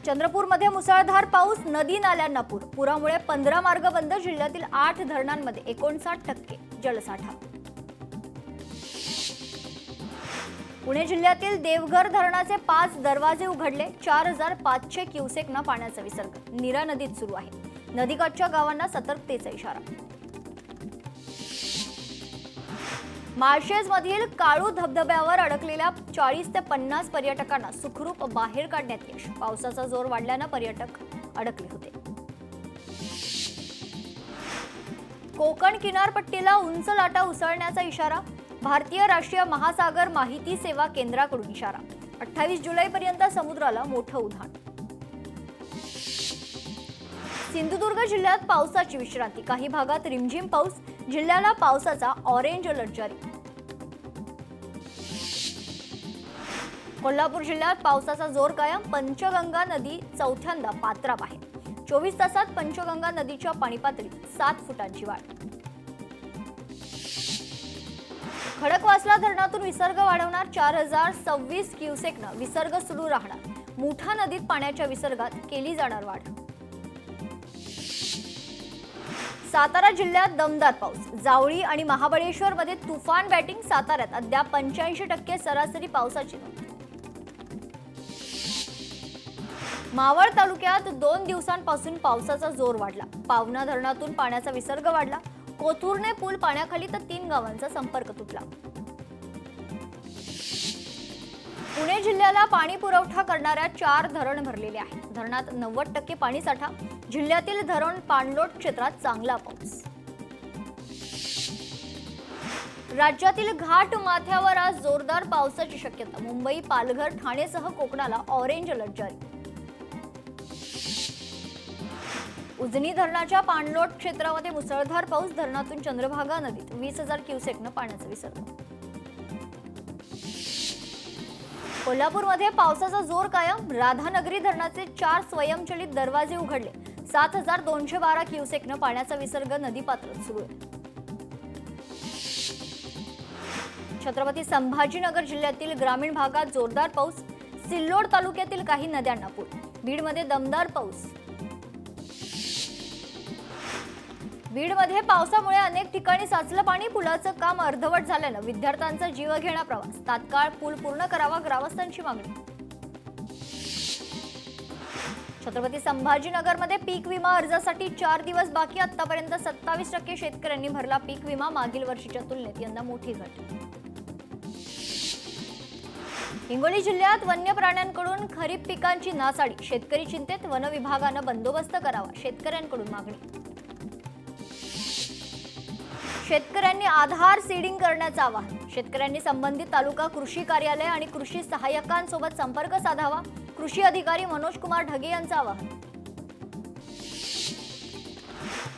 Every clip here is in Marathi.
चंद्रपूरमध्ये मुसळधार पाऊस, नदी नाल्यांना पूर. पुरामुळे 15 मार्ग बंद. जिल्ह्यातील 8 धरणांमध्ये 59% जलसाठा. पुणे जिल्ह्यातील देवघर धरणाचे 5 दरवाजे उघडले. 4500 क्युसेकना पाण्याचा विसर्ग नीरा नदीत सुरू आहे. नदीकाठच्या गावांना सतर्कतेचा इशारा. माळशेजमधील काळू धबधब्यावर अडकलेल्या 40 ते 50 पर्यटकांना सुखरूप बाहेर काढण्यात यश. पावसाचा जोर वाढल्याने पर्यटक अडकले होते. कोकण किनारपट्टीला उंच लाटा उसळण्याचा इशारा. भारतीय राष्ट्रीय महासागर माहिती सेवा केंद्राकडून इशारा. 28 जुलैपर्यंत समुद्राला मोठं उधाण. सिंधुदुर्ग जिल्ह्यात पावसाची विश्रांती. काही भागात रिमझिम पाऊस. जिल्ह्याला पावसाचा ऑरेंज अलर्ट जारी. कोल्हापूर जिल्ह्यात पावसाचा जोर कायम. पंचगंगा नदी चौथ्यांदा पात्राबाहेर. 24 तासात पंचगंगा नदीच्या पाणी पातळीत 7 फुटांची वाढ. खडकवासला धरणातून विसर्ग वाढवणार. 4026 क्युसेकनं विसर्ग सुरू राहणार. मुठा नदीत पाण्याच्या विसर्गात केली जाणार वाढ. सातारा जिल्ह्यात दमदार पाऊस. जावळी आणि महाबळेश्वरमध्ये तुफान बॅटिंग. साताऱ्यात अद्याप 85% सरासरी पावसाची नोंद. मावळ तालुक्यात 2 दिवसांपासून पावसाचा जोर वाढला. पावना धरणातून पाण्याचा विसर्ग वाढला. कोथुर्णे पूल पाण्याखाली तर 3 गावांचा संपर्क तुटला. पुणे जिल्ह्याला पाणी पुरवठा करणाऱ्या 4 धरण भरलेले आहेत. धरणात 90% पाणी साठा. जिल्ह्यातील धरण पाणलोट क्षेत्रात चांगला पाऊस. राज्यातील घाट माथ्यावर आज जोरदार पावसाची शक्यता. मुंबई, पालघर, ठाणेसह कोकणाला ऑरेंज अलर्ट जारी. उजनी धरणाच्या पाणलोट क्षेत्रामध्ये मुसळधार पाऊस. धरणातून चंद्रभागा नदीत 20,000 क्युसेकनं पाण्याचा विसर्ग. कोल्हापूरमध्ये पावसाचा जोर कायम. राधानगरी धरणाचे 4 स्वयंचलित दरवाजे उघडले. 7212 क्युसेकनं पाण्याचा विसर्ग नदी पात्रात सुरू आहे. छत्रपती संभाजीनगर जिल्ह्यातील ग्रामीण भागात जोरदार पाऊस. सिल्लोड तालुक्यातील काही नद्यांना पूर. बीडमध्ये दमदार पाऊस. बीडमध्ये पावसामुळे अनेक ठिकाणी साचलं पाणी. पुलाचं काम अर्धवट झाल्यानं विद्यार्थ्यांचा जीवघेणा प्रवास. तात्काळ पूल पूर्ण करावा, ग्रामस्थांची मागणी. छत्रपती संभाजीनगरमध्ये पीक विमा अर्जासाठी 4 दिवस बाकी. आतापर्यंत 27% शेतकऱ्यांनी भरला पीक विमा. मागील वर्षीच्या तुलनेत यंदा मोठी घट. हिंगोली जिल्ह्यात वन्य प्राण्यांकडून खरीप पिकांची नासाडी. शेतकरी चिंतेत. वन विभागानं बंदोबस्त करावा, शेतकऱ्यांकडून मागणी. शेतकऱ्यांनी आधार सीडिंग करण्याचं आवाहन. शेतकऱ्यांनी संबंधित तालुका कृषी कार्यालय आणि कृषी सहाय्यकांसोबत संपर्क साधावा. कृषी अधिकारी मनोज कुमार ढगे यांचं आवाहन.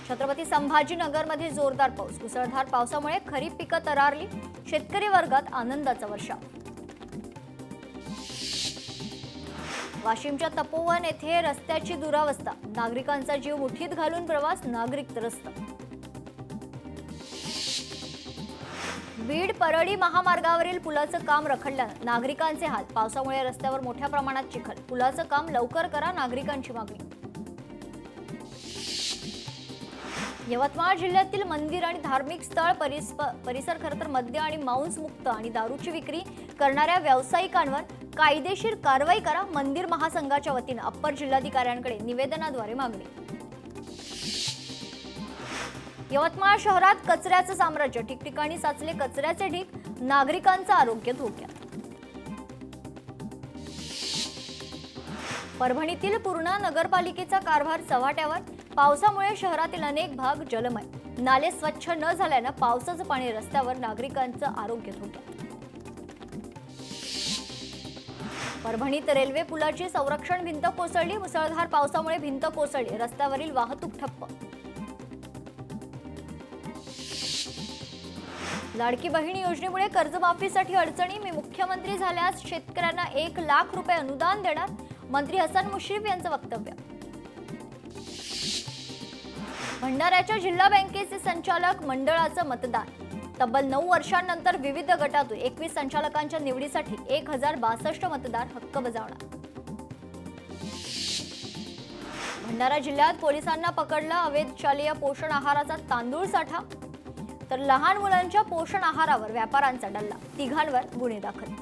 छत्रपती संभाजीनगरमध्ये जोरदार पाऊस. मुसळधार पावसामुळे खरीप पिकं तरारली. शेतकरी वर्गात आनंदाचा वर्षाव. वाशिमच्या तपोवन येथे रस्त्याची दुरावस्था. नागरिकांचा जीव मुठीत घालून प्रवास. नागरिक त्रस्त. बीड परळी महामार्गावरील पुलाचं काम रखडल्यानं नागरिकांचे हाल. पावसामुळे रस्त्यावर मोठ्या प्रमाणात चिखल. पुलाचं काम लवकर करा, नागरिकांची मागणी. यवतमाळ जिल्ह्यातील मंदिर आणि धार्मिक स्थळ परिसर खरं तर मद्य आणि मांस मुक्त आणि दारूची विक्री करणाऱ्या व्यावसायिकांवर कायदेशीर कारवाई करा. मंदिर महासंघाच्या वतीनं अप्पर जिल्हाधिकाऱ्यांकडे निवेदनाद्वारे मागणी. यवतमाळ शहरात कचऱ्याचं साम्राज्य. ठिकठिकाणी साचले कचऱ्याचे ढीग. नागरिकांचं आरोग्य धोक्यात. परभणीतील पूर्णा नगरपालिकेचा कारभार चव्हाट्यावर. पावसामुळे शहरातील अनेक भाग जलमय. नाले स्वच्छ न झाल्यानं पावसाचं पाणी रस्त्यावर. नागरिकांचं आरोग्य धोक्यात. परभणीत रेल्वे पुलाची संरक्षण भिंत कोसळली. मुसळधार पावसामुळे भिंत कोसळली. रस्त्यावरील वाहतूक ठप्प. लाडकी बहीण योजनेमुळे कर्जमाफीसाठी अडचणी. मी मुख्यमंत्री झाल्यास शेतकऱ्यांना 1 लाख रुपये अनुदान देणार. मंत्री हसन मुश्रीफ यांचं वक्तव्य. भंडाऱ्याच्या जिल्हा बँकेचे संचालक मंडळाचं मतदान. तब्बल 9 वर्षांनंतर विविध गटातून 21 संचालकांच्या निवडीसाठी 1062 मतदार हक्क बजावणार. भंडारा जिल्ह्यात पोलिसांना पकडला अवैध शालेय पोषण आहाराचा तांदूळ साठा, तर लहान मुलांच्या पोषण आहारावर व्यापाऱ्यांचा डल्ला, तिघांवर गुन्हे दाखल.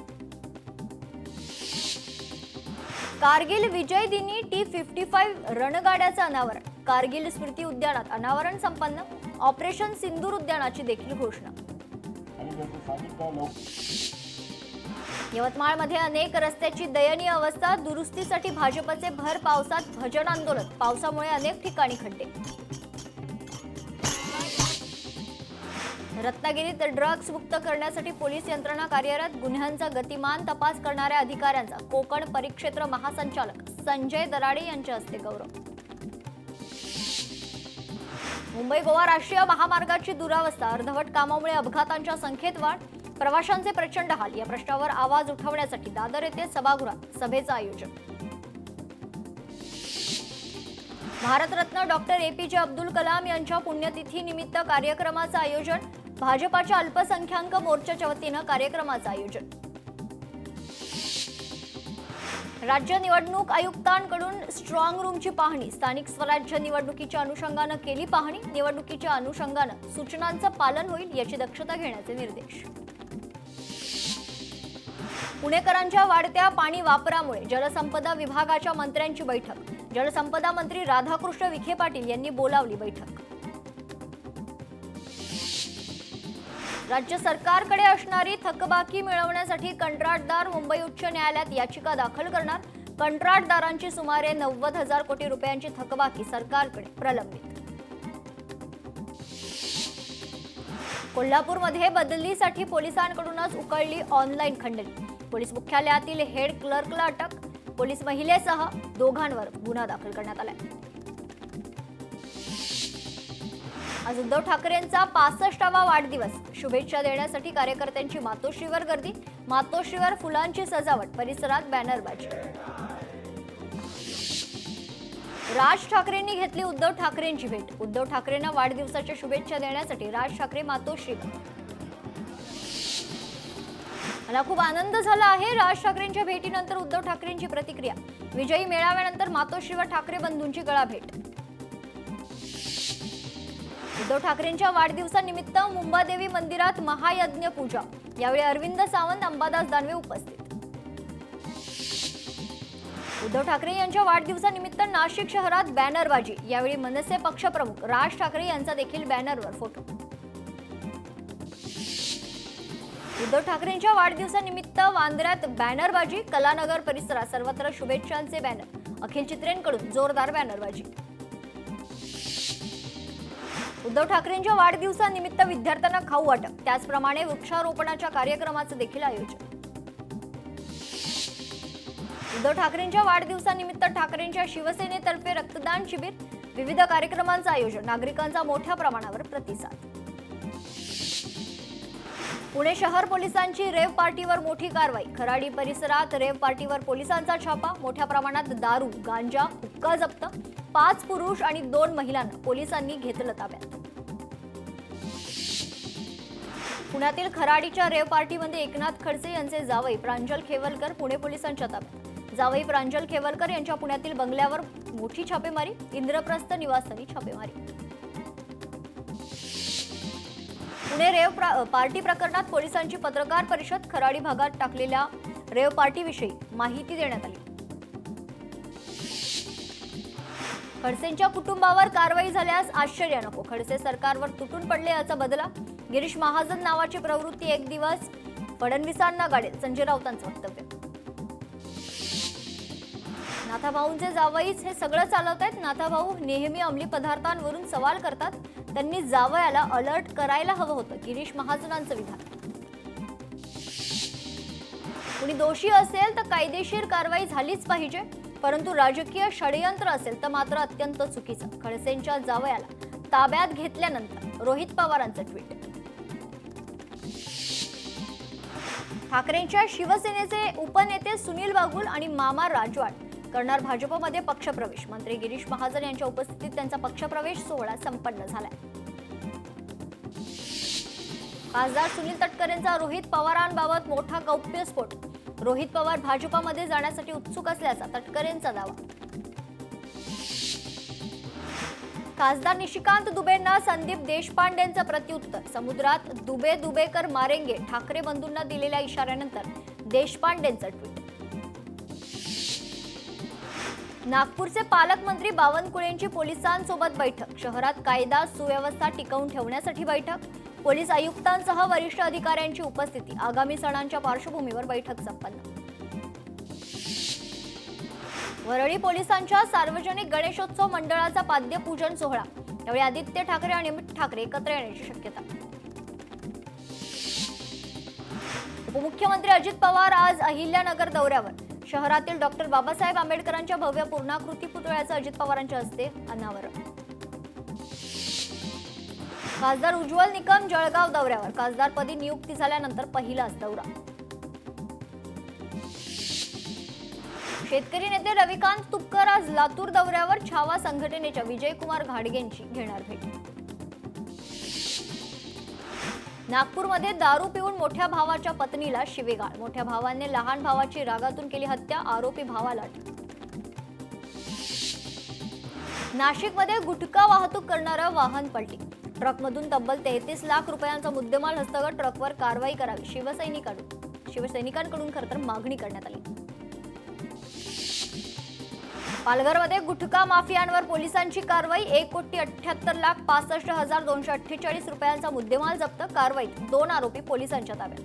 कारगिल विजय दिनी T-55 रणगाड्याचं अनावरण, कारगिल स्मृती उद्यानात अनावरण संपन्न. ऑपरेशन सिंदूर उद्यानाची देखील घोषणा. यवतमाळमध्ये अनेक रस्त्याची दयनीय अवस्था, दुरुस्तीसाठी भाजपचे भर पावसात भजन आंदोलन, पावसामुळे अनेक ठिकाणी खड्डे. रत्नागिरीत ड्रग्ज मुक्त करण्यासाठी पोलीस यंत्रणा कार्यरत, गुन्ह्यांचा गतिमान तपास करणाऱ्या अधिकाऱ्यांचा कोकण परिक्षेत्र महासंचालक संजय दराडे यांच्या हस्ते गौरव. मुंबई गोवा राष्ट्रीय महामार्गाची दुरावस्था, अर्धवट कामामुळे अपघातांच्या संख्येत वाढ, प्रवाशांचे प्रचंड हाल. या प्रश्नावर आवाज उठवण्यासाठी दादर येथे सभागृहात सभेचं आयोजन. भारतरत्न डॉक्टर APJ अब्दुल कलाम यांच्या पुण्यतिथी निमित्त कार्यक्रमाचं आयोजन, भाजपाच्या अल्पसंख्याक मोर्चाच्या वतीनं कार्यक्रमाचं आयोजन. राज्य निवडणूक आयुक्तांकडून स्ट्रॉंग रूमची पाहणी, स्थानिक स्वराज्य निवडणुकीच्या अनुषंगानं केली पाहणी, निवडणुकीच्या अनुषंगानं सूचनांचं पालन होईल याची दक्षता घेण्याचे निर्देश. पुणेकरांच्या वाढत्या पाणी वापरामुळे जलसंपदा विभागाच्या मंत्र्यांची बैठक, जलसंपदा मंत्री राधाकृष्ण विखे पाटील यांनी बोलावली बैठक. राज्य सरकारकडे असणारी थकबाकी मिळवण्यासाठी कंत्राटदार मुंबई उच्च न्यायालयात याचिका दाखल करणार, कंत्राटदारांची सुमारे 90,000 कोटी रुपयांची थकबाकी सरकारकडे प्रलंबित. कोल्हापूरमध्ये बदलीसाठी पोलिसांकडूनच उकळली ऑनलाईन खंडणी, पोलीस मुख्यालयातील हेड क्लर्कला अटक, पोलीस महिलेसह दोघांवर गुन्हा दाखल करण्यात आलाय. आज उद्धव ठाकरेंचा 65वा वाढदिवस, शुभेच्छा देण्यासाठी कार्यकर्त्यांची मातोश्रीवर गर्दी, मातोश्रीवर फुलांची सजावट, परिसरात बॅनरबाजी. राज ठाकरेंनी घेतली उद्धव ठाकरेंची भेट, उद्धव ठाकरेंना वाढदिवसाच्या शुभेच्छा देण्यासाठी राज ठाकरे मातोश्रीवर. मला खूप आनंद झाला आहे. राज ठाकरेंच्या भेटीनंतर उद्धव ठाकरेंची प्रतिक्रिया, विजयी मेळाव्यानंतर मातोश्रीवर ठाकरे बंधूंची गळाभेट. उद्धव ठाकरेंच्या वाढदिवसानिमित्त मुंबादेवी मंदिरात महायज्ञ पूजा, यावेळी अरविंद सावंत, अंबादास दानवे उपस्थित. उद्धव ठाकरे यांच्या वाढदिवसानिमित्त नाशिक शहरात बॅनरबाजी, यावेळी मनसे पक्षप्रमुख राज ठाकरे यांचा देखील बॅनरवर फोटो. उद्धव ठाकरेंच्या वाढदिवसानिमित्त वांद्र्यात बॅनरबाजी, कलानगर परिसरात सर्वत्र शुभेच्छांचे बॅनर, अखिल चित्रेंकडून जोरदार बॅनरबाजी. उद्धव ठाकरेंच्या वाढदिवसानिमित्त विद्यार्थ्यांना खाऊ वाटप, त्याचप्रमाणे वृक्षारोपणाच्या कार्यक्रमाचं देखील आयोजन. उद्धव ठाकरेंच्या वाढदिवसानिमित्त ठाकरेंच्या शिवसेनेतर्फे रक्तदान शिबिर, विविध कार्यक्रमांचं आयोजन, नागरिकांचा मोठ्या प्रमाणावर प्रतिसाद. पुणे शहर पोलिसांची रेव पार्टीवर मोठी कारवाई, खराडी परिसरात रेव पार्टीवर पोलिसांचा छापा, मोठ्या प्रमाणात दारू, गांजा, हुक्का जप्त, 5 पुरुष आणि 2 महिलांना पोलिसांनी घेतलं ताब्यात. पुण्यातील खराडीच्या रेव पार्टीमध्ये एकनाथ खडसे यांचे जावई प्रांजल खेवलकर पुणे पोलिसांच्या ताब्यात. जावई प्रांजल खेवलकर यांच्या पुण्यातील बंगल्यावर मोठी छापेमारी, इंद्रप्रस्थ निवासस्थानी छापेमारी. पुणे रेव पार्टी प्रकरणात पोलिसांची पत्रकार परिषद, खराडी भागात टाकलेल्या रेव पार्टीविषयी माहिती देण्यात आली. खडसेंच्या कुटुंबावर कारवाई झाल्यास आश्चर्य नको, खडसे सरकारवर तुटून पडले याचा बदला, गिरीश महाजन नावाची प्रवृत्ती एक दिवस फडणवीसांना गाडेल, संजय राऊतांचं वक्तव्य. नाथाभाऊंचे जावईच हे सगळं चालवत आहेत, नाथाभाऊ नेहमी अंमली पदार्थांवरून सवाल करतात, त्यांनी जावयाला अलर्ट करायला हवं होतं, गिरीश महाजनांचं विधान. कुणी दोषी असेल तर कायदेशीर कारवाई झालीच पाहिजे, परंतु राजकीय षडयंत्र असेल तर मात्र अत्यंत चुकीचं, खडसेंच्या जावयाला ताब्यात घेतल्यानंतर रोहित पवारांचं ट्विट. ठाकरेंच्या शिवसेनेचे उपनेते सुनील बागुल आणि मामा राजवाड करणार भाजपमध्ये पक्षप्रवेश, मंत्री गिरीश महाजन यांच्या उपस्थितीत त्यांचा पक्षप्रवेश सोहळा संपन्न झालाय. खासदार सुनील तटकरेंचा रोहित पवारांबाबत मोठा गौप्यस्फोट, रोहित पवार भाजपमध्ये जाण्यासाठी उत्सुक असल्याचा तटकरेंचा दावा. खासदार निशिकांत दुबेंना संदीप देशपांडेंचं प्रत्युत्तर. समुद्रात दुबे दुबेकर मारेंगे ठाकरे बंधूंना दिलेल्या इशाऱ्यानंतर देशपांडेंचं ट्विट. नागपूरचे पालकमंत्री बावनकुळेंची पोलिसांसोबत बैठक. शहरात कायदा सुव्यवस्था टिकवून ठेवण्यासाठी बैठक. पोलीस आयुक्तांसह वरिष्ठ अधिकाऱ्यांची उपस्थिती. आगामी सणांच्या पार्श्वभूमीवर बैठक संपन्न. वरळी पोलिसांच्या सार्वजनिक गणेशोत्सव मंडळाचा पाद्यपूजन सोहळा. यावेळी आदित्य ठाकरे आणि अमित ठाकरे एकत्र येण्याची शक्यता. उपमुख्यमंत्री अजित पवार आज अहिल्यानगर दौऱ्यावर. शहरातील डॉक्टर बाबासाहेब आंबेडकरांच्या भव्य पूर्णाकृती पुतळ्याचं अजित पवारांच्या हस्ते अनावरण. खासदार उज्ज्वल निकम जळगाव दौऱ्यावर. खासदारपदी नियुक्ती झाल्यानंतर पहिलाच दौरा. शेतकरी नेते रविकांत तुपकर आज लातूर दौऱ्यावर. छावा संघटनेच्या विजयकुमार घाडगेंची घेणार भेट. नागपूरमध्ये दारू पिऊन मोठ्या भावाच्या पत्नीला शिवीगाळ. मोठ्या भावाने लहान भावाची रागातून केली हत्या. आरोपी भावाला अटक. नाशिकमध्ये गुटखा वाहतूक करणारं वाहन पलटी. ट्रकमधून तब्बल 33 लाख रुपयांचा मुद्देमाल हस्तगत. ट्रकवर कारवाई करावी शिवसैनिकांकडून खरं तर मागणी करण्यात आली. पालघरमध्ये गुटखा माफियांवर पोलिसांची कारवाई. 1,78,65,248 रुपयांचा मुद्देमाल जप्त. कारवाईत 2 आरोपी पोलिसांच्या ताब्यात.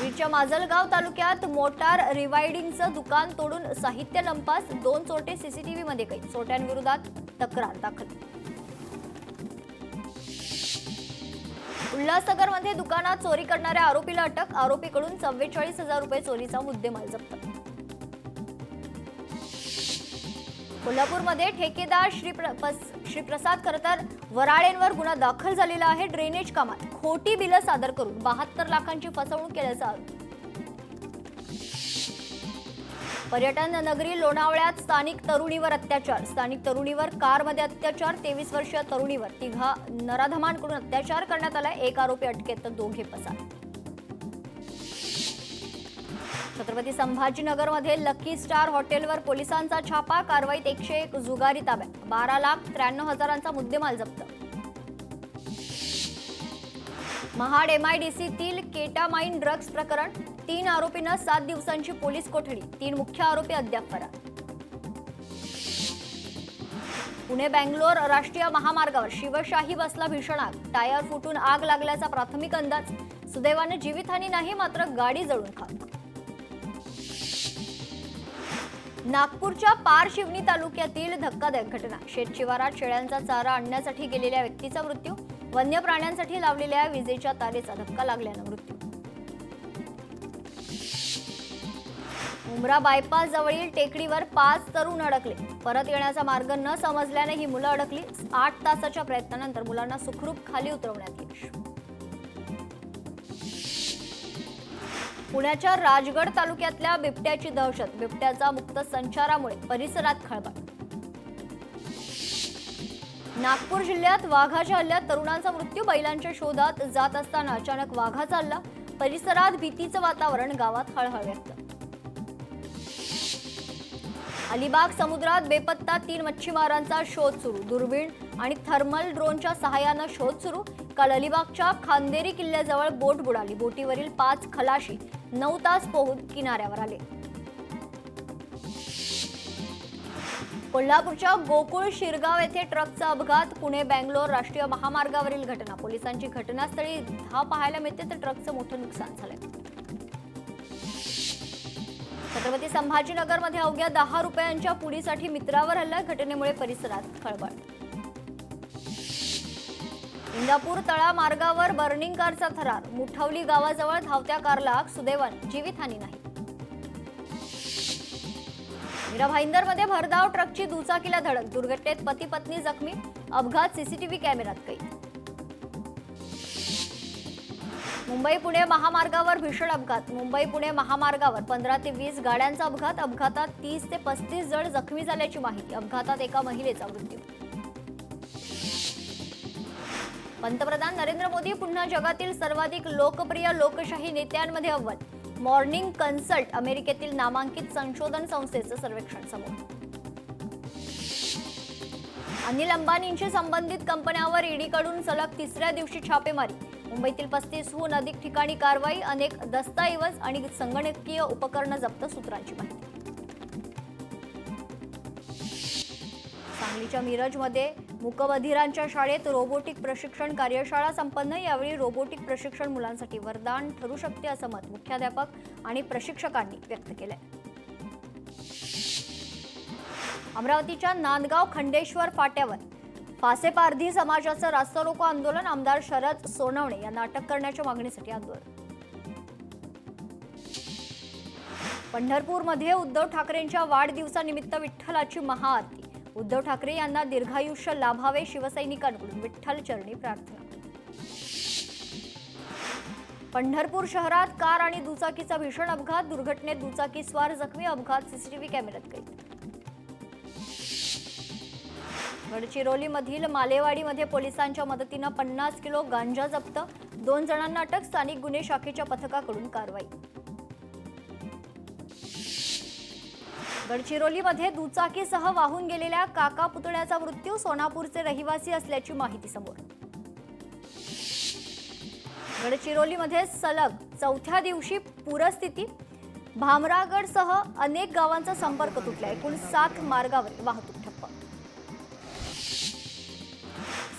बीडच्या माजलगाव तालुक्यात मोटार रिवायडिंगचं दुकान तोडून साहित्य लंपास. 2 चोरटे सीसीटीव्ही मध्ये कैद. चोरट्यांविरोधात तक्रार दाखल. उल्हासनगरमध्ये दुकानात चोरी करणाऱ्या आरोपीला अटक. आरोपीकडून 44,000 रुपये चोरीचा मुद्देमाल जप्त. कोल्हापूरमध्ये ठेकेदार श्रीप्रसाद खरतर वराळेंवर गुन्हा दाखल झालेला आहे. ड्रेनेज कामात खोटी बिलं सादर करून 72 लाखांची फसवणूक केल्याचा आरोप. पर्यटन नगरी लोणावळ्यात स्थानिक तरुणीवर अत्याचार. स्थानिक तरुणीवर कारमध्ये अत्याचार. 23 वर्षीय तरुणीवर 3 नराधमांकडून अत्याचार करण्यात आला. 1 आरोपी अटकेत तर 2 पसार. छत्रपती संभाजीनगरमध्ये लकी स्टार हॉटेलवर पोलिसांचा छापा. कारवाईत 101 जुगारी ताब्यात. 12,93,000चा मुद्देमाल जप्त. महाड MIDCतील केटामाइन ड्रग्ज प्रकरण. 3 आरोपींना 7 दिवसांची पोलीस कोठडी. 3 मुख्य आरोपी अद्याप फरार. पुणे बेंगलोर राष्ट्रीय महामार्गावर शिवशाही बसला भीषण आग. टायर फुटून आग लागल्याचा प्राथमिक अंदाज. सुदैवाने जीवितहानी नाही, मात्र गाडी जळून खाक. नागपूरच्या पारशिवनी तालुक्यातील धक्कादायक घटना. शेतशिवारात शेळ्यांचा चारा आणण्यासाठी गेलेल्या व्यक्तीचा मृत्यू. वन्य प्राण्यांसाठी लावलेल्या विजेच्या तारेचा धक्का लागल्यानं मृत्यू. उमरा बायपास जवळील टेकडीवर 5 तरुण अडकले. परत येण्याचा मार्ग न समजल्याने ही मुलं अडकली. 8 तासाच्या प्रयत्नानंतर मुलांना सुखरूप खाली उतरवण्यात यश. पुण्याच्या राजगड तालुक्यातल्या बिबट्याची दहशत. बिबट्याचा मुक्त संचारामुळे परिसरात खळबळ. नागपूर जिल्ह्यात वाघाच्या हल्ल्यात तरुणांचा मृत्यू. बैलांच्या शोधात जात असताना अचानक वाघाचा हल्ला. परिसरात भीतीचं वातावरण. गावात हळहळ व्यक्त. अलिबाग समुद्रात बेपत्ता 3 मच्छीमारांचा शोध सुरू. दुर्बीण आणि थर्मल ड्रोनच्या सहाय्यानं शोध सुरू. काल अलिबागच्या खांदेरी किल्ल्याजवळ बोट बुडाली. बोटीवरील 5 खलाशी 9 तास पोहून किनाऱ्यावर आले. कोल्हापूरच्या गोकुळ शिरगाव येथे ट्रकचा अपघात. पुणे बेंगलोर राष्ट्रीय महामार्गावरील घटना. पोलिसांची घटनास्थळी धाव पाहायला मिळते तर ट्रकचं मोठं नुकसान झालंय. छत्रपती संभाजीनगरमध्ये अवघ्या 10 रुपयांच्या पुडीसाठी मित्रावर हल्ला. घटनेमुळे परिसरात खळबळ. इंदापूर तळा मार्गावर बर्निंग कारचा थरार. मुठवली गावाजवळ धावत्या कारला आग. सुदैवाने जीवितहानी नाही. मीरा भाईंदरमध्ये भरधाव ट्रकची दुचाकीला धडक. दुर्घटनेत पती पत्नी जखमी. अपघात सीसीटीव्ही कॅमेऱ्यात कैद. मुंबई पुणे महामार्गावर भीषण अपघात. मुंबई पुणे महामार्गावर 15 ते 20 गाड्यांचा अपघात. अपघातात 30 ते 35 जण जखमी झाल्याची माहिती. अपघातात एका महिलेचा मृत्यू. पंतप्रधान नरेंद्र मोदी पुन्हा जगातील सर्वाधिक लोकप्रिय लोकशाही नेत्यांमध्ये अव्वल. मॉर्निंग कन्सल्ट अमेरिकेतील नामांकित संशोधन संस्थेचं सर्वेक्षण समोर. अनिल अंबानींशी संबंधित कंपन्यांवर ईडीकडून सलग तिसऱ्या दिवशी छापेमारी. मुंबईतील 35हून अधिक ठिकाणी कारवाई. अनेक दस्तऐवज आणि संगणकीय उपकरणं जप्त. सूत्रांची माहिती. सांगलीच्या मिरजमध्ये मूकबधिरांच्या शाळेत रोबोटिक प्रशिक्षण कार्यशाळा संपन्न. यावेळी रोबोटिक प्रशिक्षण मुलांसाठी वरदान ठरू शकते असं मत मुख्याध्यापक आणि प्रशिक्षकांनी व्यक्त केलंय. अमरावतीच्या नांदगाव खंडेश्वर फाट्यावर फासेपारधी समाजाचं रास्ता रोको आंदोलन. आमदार शरद सोनवणे यांना अटक करण्याच्या मागणीसाठी आंदोलन. पंढरपूरमध्ये उद्धव ठाकरेंच्या वाढदिवसानिमित्त विठ्ठलाची महाआरती. उद्धव ठाकरे यांना दीर्घायुष्य लाभावे. शिवसैनिकांकडून विठ्ठल चरणी प्रार्थना. पंढरपूर शहरात कार आणि दुचाकीचा भीषण अपघात. दुर्घटनेत दुचाकीस्वार जखमी. अपघात सीसीटीव्ही कॅमेऱ्यात कैद. गडचिरोलीमधील मालेवाडीमध्ये पोलिसांच्या मदतीनं 50 किलो गांजा जप्त. 2 जणांना अटक. स्थानिक गुन्हे शाखेच्या पथकाकडून कारवाई. गडचिरोलीमध्ये दुचाकीसह वाहून गेलेल्या काका पुतण्याचा मृत्यू. सोनापूरचे रहिवासी असल्याची माहिती समोर. गडचिरोलीमध्ये सलग 4थ्या दिवशी पूरस्थिती. भामरागडसह अनेक गावांचा संपर्क तुटला. एकूण 7 मार्गावर वाहतूक ठप्प.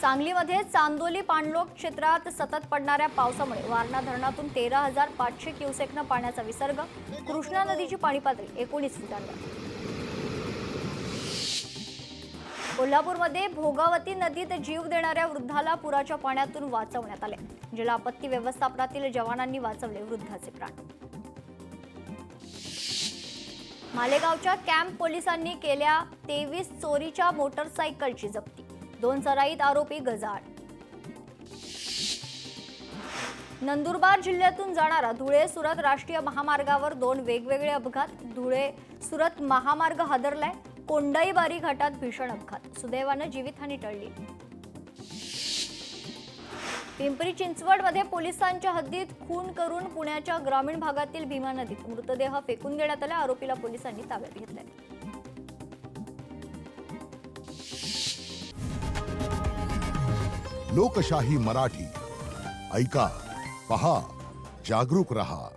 सांगलीमध्ये चांदोली पाणलोट क्षेत्रात सतत पडणाऱ्या पावसामुळे वारणा धरणातून 13,500 क्युसेकनं पाण्याचा विसर्ग. कृष्णा नदीची पाणी पातळी 19 फुटांवर. कोल्हापूरमध्ये भोगावती नदीत जीव देणाऱ्या वृद्धाला पुराच्या पाण्यातून वाचवण्यात आले. जिल्हा आपत्ती व्यवस्थापनातील जवानांनी वाचवले वृद्धाचे प्राण. मालेगावच्या कॅम्प पोलिसांनी केल्या 23 चोरीच्या मोटरसायकलची जप्ती. 2 सराईत आरोपी गजाआड. नंदुरबार जिल्ह्यातून जाणारा धुळे सुरत राष्ट्रीय महामार्गावर 2 वेगवेगळे अपघात. धुळे सुरत महामार्ग हादरलाय. कोंडाईबारी घाटात भीषण अपघात. सुदैवानं जीवितहानी टळली. पिंपरी चिंचवडमध्ये पोलिसांच्या हद्दीत खून करून पुण्याच्या ग्रामीण भागातील भीमा नदीत मृतदेह फेकून देण्यात आला. आरोपीला पोलिसांनी ताब्यात घेतलंय. लोकशाही मराठी ऐका, पहा, जागरूक रहा.